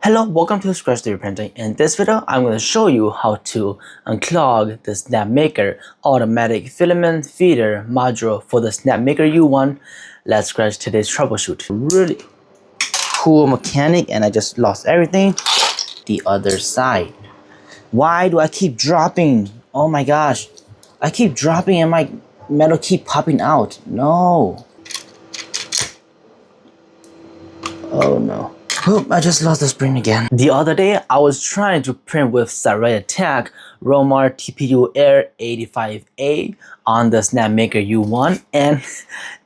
Hello, welcome to Scratch 3D Printing. In this video, I'm going to show you how to unclog the Snapmaker Automatic Filament Feeder Module for the Snapmaker U1. Let's scratch today's troubleshoot. Really cool mechanic, and I just lost everything. The other side. Why do I keep dropping? Oh my gosh. I keep dropping and my metal keep popping out. No. Oh no. Oop, I just lost the spring again. The other day, I was trying to print with Siraya Tech Romar TPU Air 85A on the Snapmaker U1, and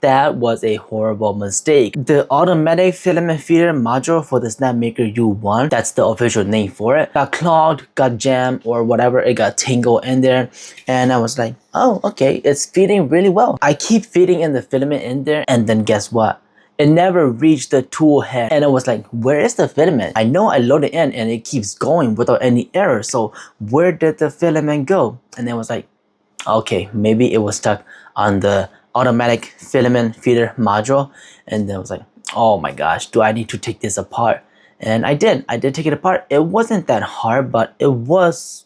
that was a horrible mistake. The Automatic Filament Feeder Module for the Snapmaker U1, that's the official name for it, got clogged, got jammed, or whatever, it got tangled in there, and I was like, oh, okay, it's feeding really well. I keep feeding in the filament in there, and then guess what? It never reached the tool head, and I was like, where is the filament? I know I loaded in and it keeps going without any error, so where did the filament go? And then I was like, okay, maybe it was stuck on the Automatic Filament Feeder Module. And then I was like, oh my gosh, do I need to take this apart? And I did take it apart. It wasn't that hard, but it was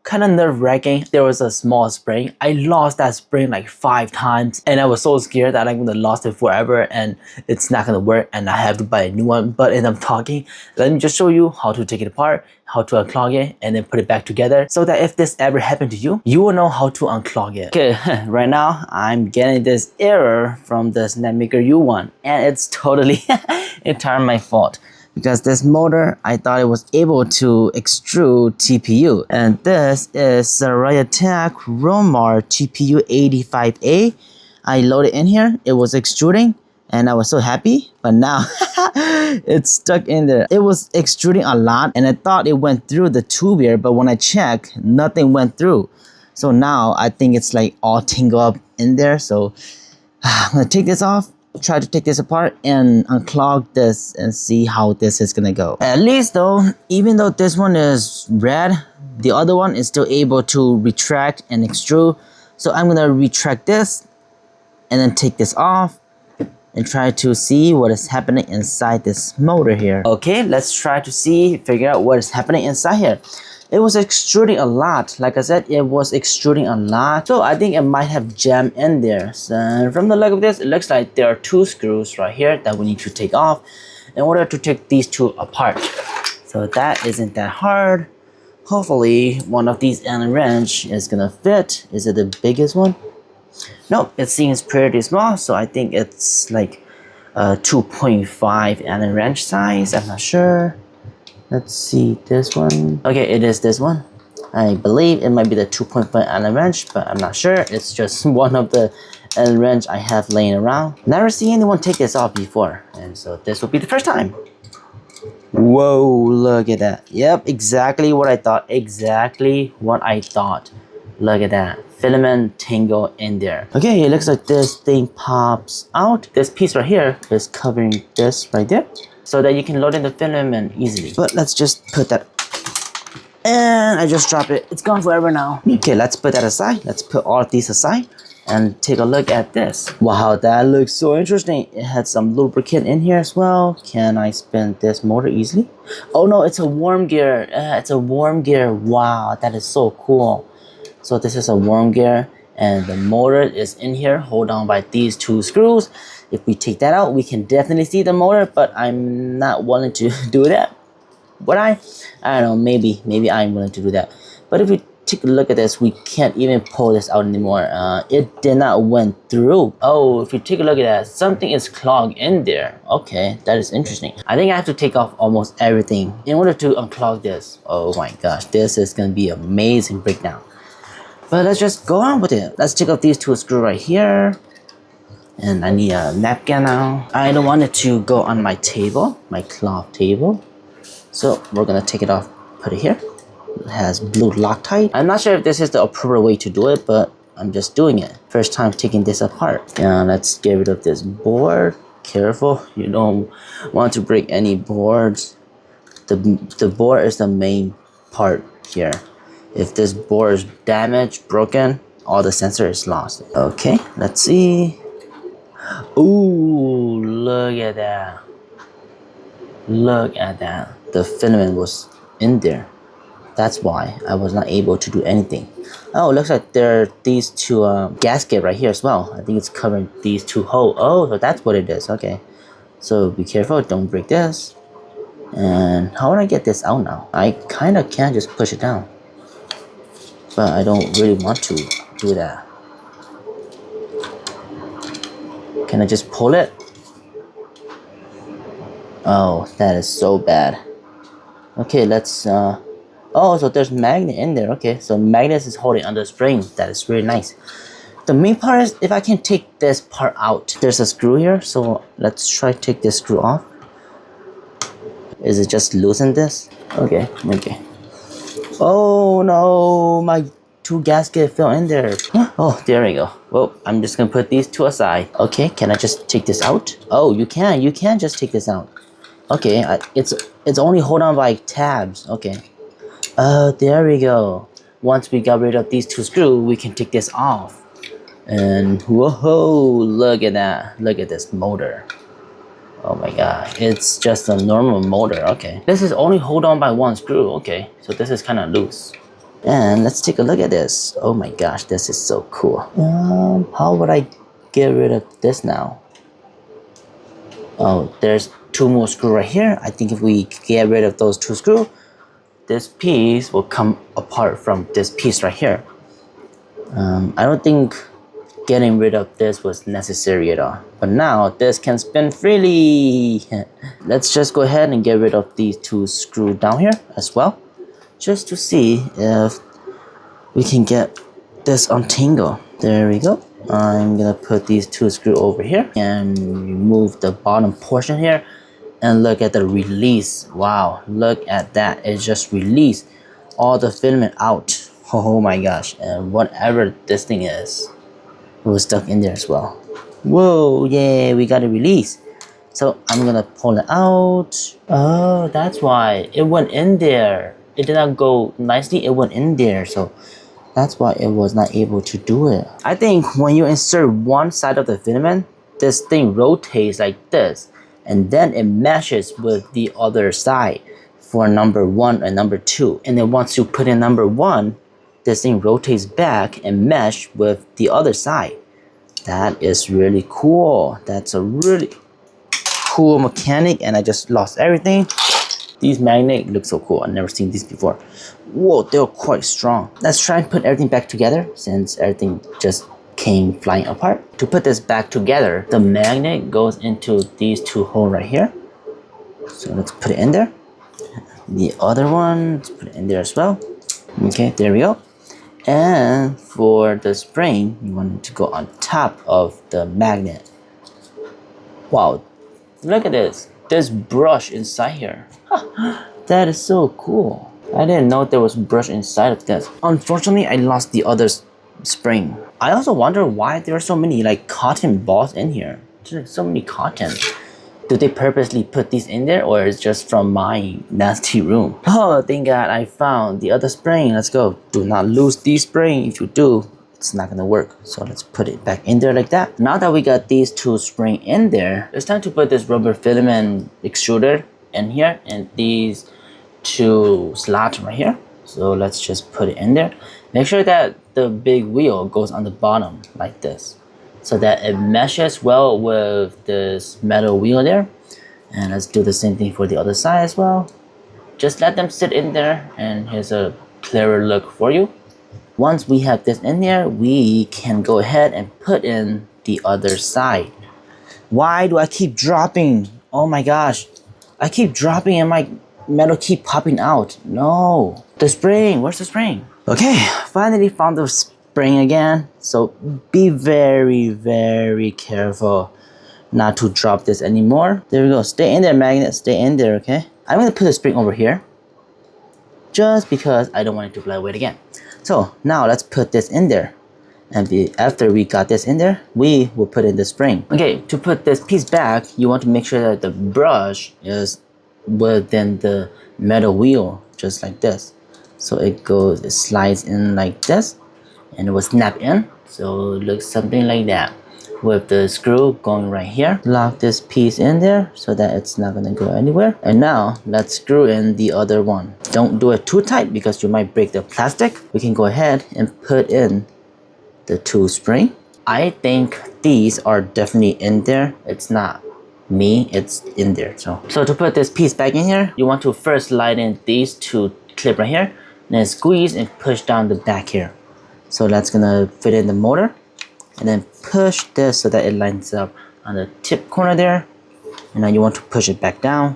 kind of nerve-wracking. There was a small spring. I lost that spring like 5 times, and I was so scared that I'm gonna lose it forever and it's not gonna work and I have to buy a new one. But as I'm talking, let me just show you how to take it apart, how to unclog it, and then put it back together, so that if this ever happened to you, you will know how to unclog it. Okay, right now I'm getting this error from the Snapmaker U1, and it's totally entirely my fault. Because this motor, I thought it was able to extrude TPU. And this is Siraya Tech Romar TPU 85A. I loaded in here, it was extruding, and I was so happy. But now, it's stuck in there. It was extruding a lot, and I thought it went through the tube here, but when I checked, nothing went through. So now, I think it's like all tangled up in there. So, I'm gonna take this off, try to take this apart and unclog this and see how this is gonna go. At least though, even though this one is red, the other one is still able to retract and extrude. So I'm gonna retract this and then take this off and try to see what is happening inside this motor here. Okay, let's try to figure out what is happening inside here. It was extruding a lot. Like I said, it was extruding a lot. So I think it might have jammed in there. So from the look of this, it looks like there are 2 screws right here that we need to take off in order to take these 2 apart. So that isn't that hard. Hopefully one of these Allen wrench is gonna fit. Is it the biggest one? Nope, it seems pretty small. So I think it's like a 2.5 Allen wrench size. I'm not sure. Let's see, this one. Okay, it is this one. I believe it might be the 2.5 Allen wrench, but I'm not sure. It's just one of the Allen wrench I have laying around. Never seen anyone take this off before, and so this will be the first time. Whoa, look at that. Yep, exactly what I thought. Exactly what I thought. Look at that. Filament tangle in there. Okay, it looks like this thing pops out. This piece right here is covering this right there, so that you can load in the filament easily. But let's just put that, and I just dropped it. It's gone forever now. Okay, let's put that aside. Let's put all of these aside and take a look at this. Wow, that looks so interesting. It had some lubricant in here as well. Can I spin this motor easily? Oh no, it's a worm gear. It's a worm gear. Wow, that is so cool. So this is a worm gear, and the motor is in here, hold on by these 2 screws. If we take that out, we can definitely see the motor, but I'm not willing to do that. Would I? I don't know, maybe I'm willing to do that. But if we take a look at this, we can't even pull this out anymore. It did not went through. Oh, if you take a look at that, something is clogged in there. Okay, that is interesting. I think I have to take off almost everything in order to unclog this. Oh my gosh, this is gonna be amazing breakdown. But let's just go on with it. Let's take off these 2 screws right here. And I need a napkin now. I don't want it to go on my table, my cloth table. So we're gonna take it off, put it here. It has blue Loctite. I'm not sure if this is the appropriate way to do it, but I'm just doing it. First time taking this apart. And let's get rid of this board. Careful, you don't want to break any boards. The board is the main part here. If this board is damaged, broken, all the sensor is lost. Okay, let's see. Ooh, look at that. Look at that. the filament was in there. That's why I was not able to do anything. Oh, looks like there are these two gasket right here as well. I think it's covering these two holes. Oh, so that's what it is. Okay, so be careful, don't break this. And how would I get this out now? I kind of can just push it down, but I don't really want to do that. Can I just pull it? Oh, that is so bad. Okay, let's oh, so there's magnet in there. Okay, so magnet is holding on the spring. That is really nice. The main part is if I can take this part out. There's a screw here, so let's try to take this screw off. Is it just loosen this? Okay. Oh no, my two gaskets fell in there. Oh, there we go. Well, I'm just gonna put these two aside. Okay, can I just take this out? Oh, you can just take this out. Okay, it's only hold on by tabs. Okay. There we go. Once we got rid of these two screws, we can take this off. And whoa, look at that. Look at this motor. Oh my god, it's just a normal motor. Okay, this is only hold on by one screw. Okay, so this is kind of loose. And let's take a look at this. Oh my gosh, this is so cool. How would I get rid of this now? Oh, there's two more screws right here. I think if we get rid of those two screws, this piece will come apart from this piece right here. I don't think getting rid of this was necessary at all, but now this can spin freely. Let's just go ahead and get rid of these two screws down here as well, just to see if we can get this untangled. There we go. I'm gonna put these two screws over here and remove the bottom portion here, and look at the release. Wow, look at that. It just released all the filament out. Oh my gosh, and whatever this thing is, it was stuck in there as well. Whoa, yeah, we got it released. So I'm gonna pull it out. Oh, that's why it went in there. It did not go nicely, it went in there. So that's why it was not able to do it. I think when you insert one side of the filament, this thing rotates like this, and then it meshes with the other side for number 1 and number 2. And then once you put in number 1, this thing rotates back and mesh with the other side. That is really cool. That's a really cool mechanic, and I just lost everything. These magnets look so cool. I've never seen these before. Whoa, they're quite strong. Let's try and put everything back together since everything just came flying apart. To put this back together, the magnet goes into these two holes right here. So let's put it in there. The other one, let's put it in there as well. Okay, there we go. And for the spring, you want it to go on top of the magnet. Wow, look at this. There's brush inside here. That is so cool. I didn't know there was brush inside of this. Unfortunately, I lost the other spring. I also wonder why there are so many like cotton balls in here. There's so many cotton. Do they purposely put these in there, or is it just from my nasty room? Oh, thank God I found the other spring. Let's go. Do not lose these spring. If you do, it's not gonna work. So let's put it back in there like that. Now that we got these two spring in there, it's time to put this rubber filament extruder in here and these two slots right here. So let's just put it in there. Make sure that the big wheel goes on the bottom like this, so that it meshes well with this metal wheel there. And let's do the same thing for the other side as well. Just let them sit in there, and here's a clearer look for you. Once we have this in there, we can go ahead and put in the other side. Why do I keep dropping? Oh my gosh, I keep dropping and my metal keep popping out. No, the spring, where's the spring? Okay, finally found the spring again. So be very, very careful not to drop this anymore. There we go. Stay in there, magnet. Stay in there, okay? I'm gonna put the spring over here just because I don't want it to fly away again. So now let's put this in there. And after we got this in there, we will put in the spring. Okay, to put this piece back, you want to make sure that the brush is within the metal wheel, just like this. So it slides in like this, and it will snap in. So it looks something like that. with the screw going right here. Lock this piece in there so that it's not gonna go anywhere. And now let's screw in the other one. Don't do it too tight because you might break the plastic. We can go ahead and put in the 2 spring. I think these are definitely in there. It's not me, it's in there. So to put this piece back in here, you want to first slide in these 2 clip right here, then squeeze and push down the back here. So that's gonna fit in the motor, and then push this so that it lines up on the tip corner there. And now you want to push it back down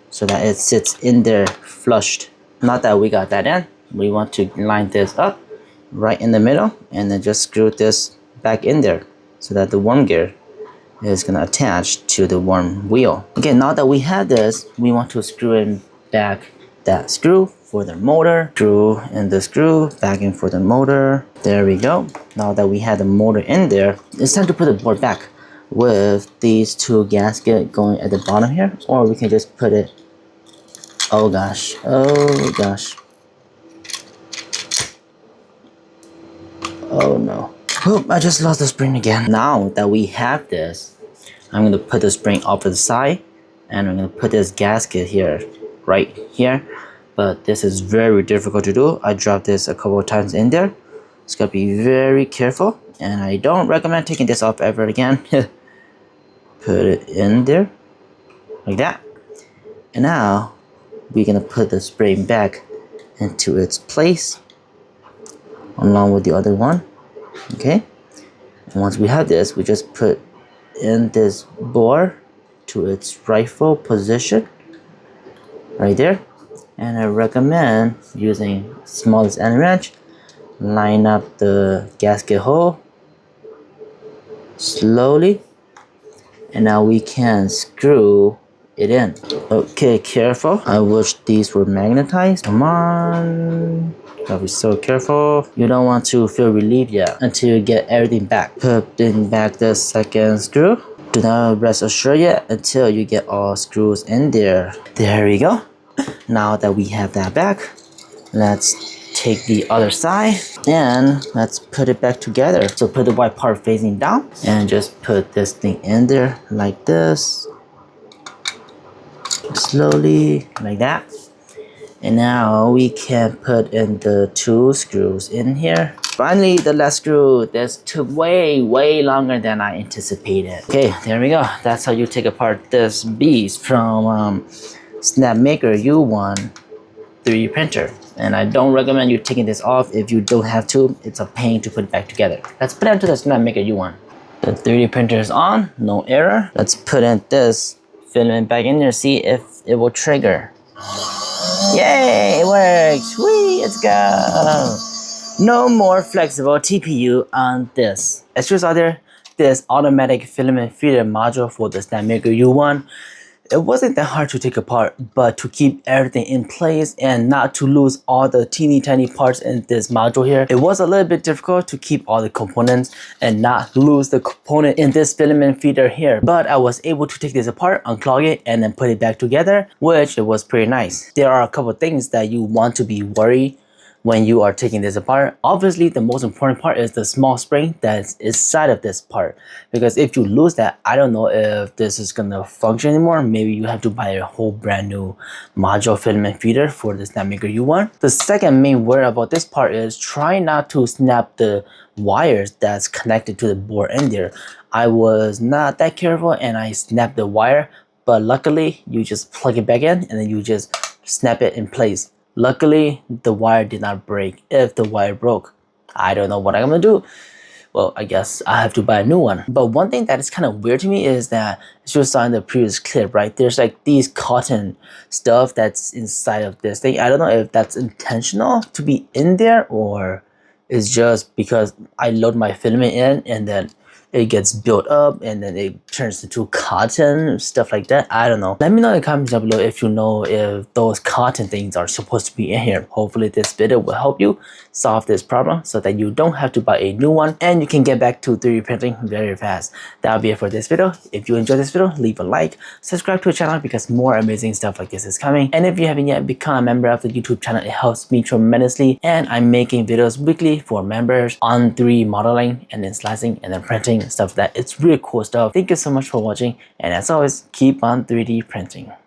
so that it sits in there flushed. Not that we got that in, we want to line this up right in the middle and then just screw this back in there so that the worm gear is gonna attach to the worm wheel. Okay, now that we have this, we want to screw in back that screw for the motor. Screw in the screw back in for the motor. There we go. Now that we have the motor in there, it's time to put the board back with these 2 gaskets going at the bottom here, or we can just put it, oh gosh, oh gosh, oh no. Oop, I just lost the spring again. Now that we have this, I'm going to put the spring off to the side, and I'm going to put this gasket here, right here. But this is very difficult to do. I dropped this a couple of times in there. It's got to be very careful, and I don't recommend taking this off ever again. Put it in there, like that. And now, we're going to put the spring back into its place, along with the other one. Okay, and once we have this, we just put in this board to its rightful position right there, and I recommend using smallest end wrench. Line up the gasket hole slowly, and now we can screw it in. Okay, careful. I wish these were magnetized. Come on, gotta be so careful. You don't want to feel relief yet until you get everything back. Put in back the second screw. Do not rest assured yet until you get all screws in there. There we go. Now that we have that back, let's take the other side and let's put it back together. So put the white part facing down and just put this thing in there like this. Slowly, like that. And now we can put in the 2 screws in here. Finally, the last screw. This took way longer than I anticipated. Okay, there we go. That's how you take apart this beast from Snapmaker U1 3D printer. And I don't recommend you taking this off if you don't have to. It's a pain to put it back together. Let's put it into the Snapmaker U1. The 3D printer is on, no error. Let's put in this filament back in there, see if it will trigger. Yay, it works. Whee, let's go. No more flexible TPU on this. Extras are there. This Automatic Filament Feeder Module for the Snapmaker U1. It wasn't that hard to take apart, but to keep everything in place and not to lose all the teeny tiny parts in this module here, it was a little bit difficult to keep all the components and not lose the component in this filament feeder here. But I was able to take this apart, unclog it, and then put it back together, which it was pretty nice. There are a couple of things that you want to be worried when you are taking this apart. Obviously, the most important part is the small spring that's inside of this part, because if you lose that, I don't know if this is gonna function anymore. Maybe you have to buy a whole brand new module filament feeder for the Snapmaker U1. The second main worry about this part is try not to snap the wires that's connected to the board in there. I was not that careful and I snapped the wire, but luckily you just plug it back in and then you just snap it in place. Luckily, the wire did not break. If the wire broke, I don't know what I'm gonna do. Well, I guess I have to buy a new one. But one thing that is kind of weird to me is that, as you saw in the previous clip, right? There's like these cotton stuff that's inside of this thing. I don't know if that's intentional to be in there or it's just because I load my filament in and then it gets built up and then it turns into cotton, stuff like that. I don't know. Let me know in the comments down below if you know if those cotton things are supposed to be in here. Hopefully this video will help you solve this problem so that you don't have to buy a new one and you can get back to 3D printing very fast. That'll be it for this video. If you enjoyed this video, leave a like, subscribe to the channel because more amazing stuff like this is coming. And if you haven't yet become a member of the YouTube channel, it helps me tremendously. And I'm making videos weekly for members on 3D modeling and then slicing and then printing printing, stuff like that. It's really cool stuff. Thank you so much for watching, and as always, keep on 3D printing.